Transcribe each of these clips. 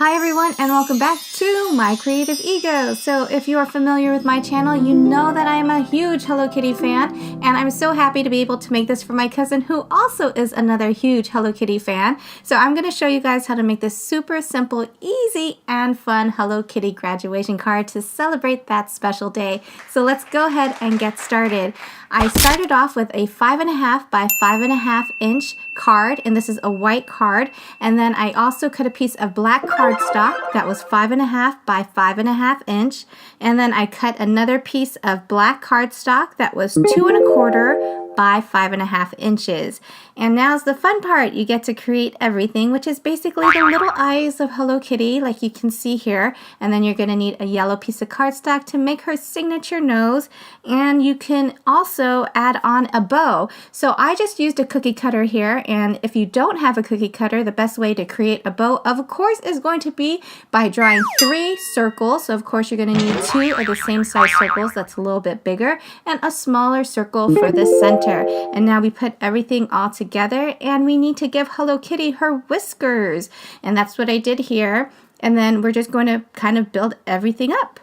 Hi everyone, and welcome back to My Creative Ego. So if you are familiar with my channel, you know that I am a huge Hello Kitty fan, and I'm so happy to be able to make this for my cousin who also is another huge Hello Kitty fan. So I'm going to show you guys how to make this super simple, easy, and fun Hello Kitty graduation card to celebrate that special day. So let's go ahead and get started. I started off with a 5.5 by 5.5 inch card, and this is a white card, and then I also cut a piece of black cardstock that was 5.5 by 5.5 inch, and then I cut another piece of black cardstock that was 2.25 by 5.5 inches. And now's the fun part. You get to create everything, which is basically the little eyes of Hello Kitty, like you can see here. And then you're going to need a yellow piece of cardstock to make her signature nose, and you can also add on a bow. So I just used a cookie cutter here, and if you don't have a cookie cutter, the best way to create a bow, of course, is going to be by drawing 3 circles. So of course you're going to need 2 of the same size circles, that's a little bit bigger, and a smaller circle for the center. And now we put everything all together, and we need to give Hello Kitty her whiskers, and that's what I did here. And then we're just going to kind of build everything up.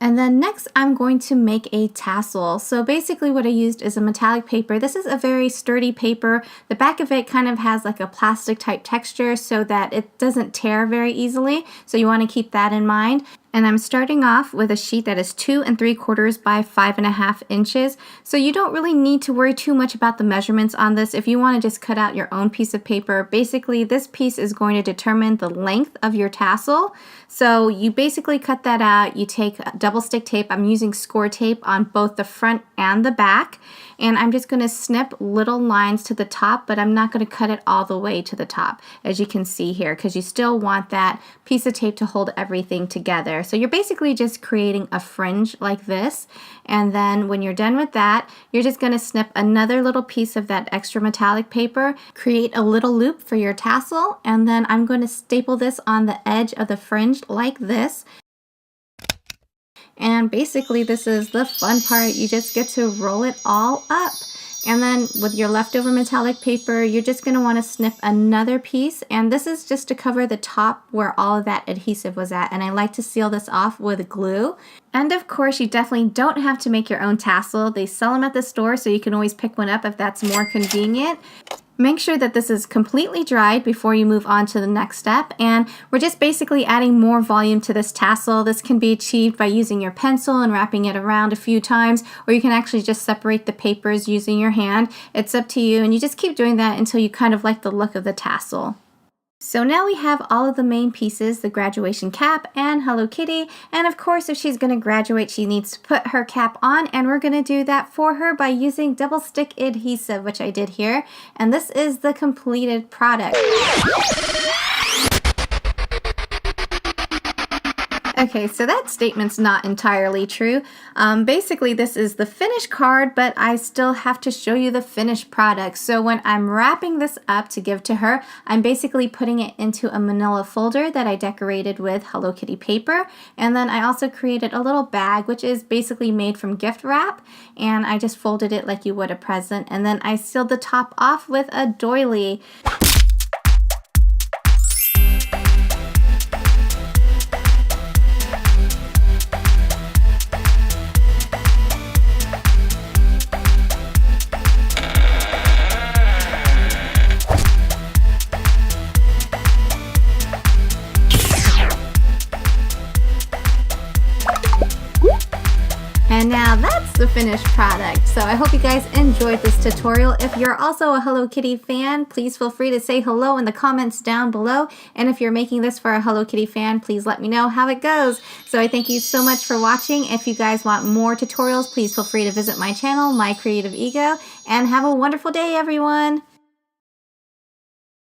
And then next I'm going to make a tassel. So basically what I used is a metallic paper. This is a very sturdy paper. The back of it kind of has like a plastic type texture so that it doesn't tear very easily. So you want to keep that in mind. And I'm starting off with a sheet that is 2 3/4 by 5.5 inches. So you don't really need to worry too much about the measurements on this. If you want to just cut out your own piece of paper, basically this piece is going to determine the length of your tassel. So you basically cut that out. You take double stick tape. I'm using score tape on both the front and the back. And I'm just going to snip little lines to the top, but I'm not going to cut it all the way to the top, as you can see here, because you still want that piece of tape to hold everything together. So you're basically just creating a fringe like this. And then when you're done with that, you're just going to snip another little piece of that extra metallic paper, create a little loop for your tassel, and then I'm going to staple this on the edge of the fringe like this. And basically this is the fun part. You just get to roll it all up. And then with your leftover metallic paper, you're just going to want to snip another piece. And this is just to cover the top where all of that adhesive was at. And I like to seal this off with glue. And of course, you definitely don't have to make your own tassel. They sell them at the store, so you can always pick one up if that's more convenient. Make sure that this is completely dried before you move on to the next step. And we're just basically adding more volume to this tassel. This can be achieved by using your pencil and wrapping it around a few times, or you can actually just separate the papers using your hand. It's up to you, and you just keep doing that until you kind of like the look of the tassel. So now we have all of the main pieces, the graduation cap and Hello Kitty. And of course, if she's going to graduate, she needs to put her cap on, and we're going to do that for her by using double stick adhesive, which I did here. And this is the completed product. Okay, so that statement's not entirely true. Basically, this is the finished card, but I still have to show you the finished product. So when I'm wrapping this up to give to her, I'm basically putting it into a manila folder that I decorated with Hello Kitty paper. And then I also created a little bag, which is basically made from gift wrap. And I just folded it like you would a present. And then I sealed the top off with a doily. And now that's the finished product. So I hope you guys enjoyed this tutorial. If you're also a Hello Kitty fan, please feel free to say hello in the comments down below. And if you're making this for a Hello Kitty fan, please let me know how it goes. So I thank you so much for watching. If you guys want more tutorials, please feel free to visit my channel, My Creative Ego, and have a wonderful day, everyone.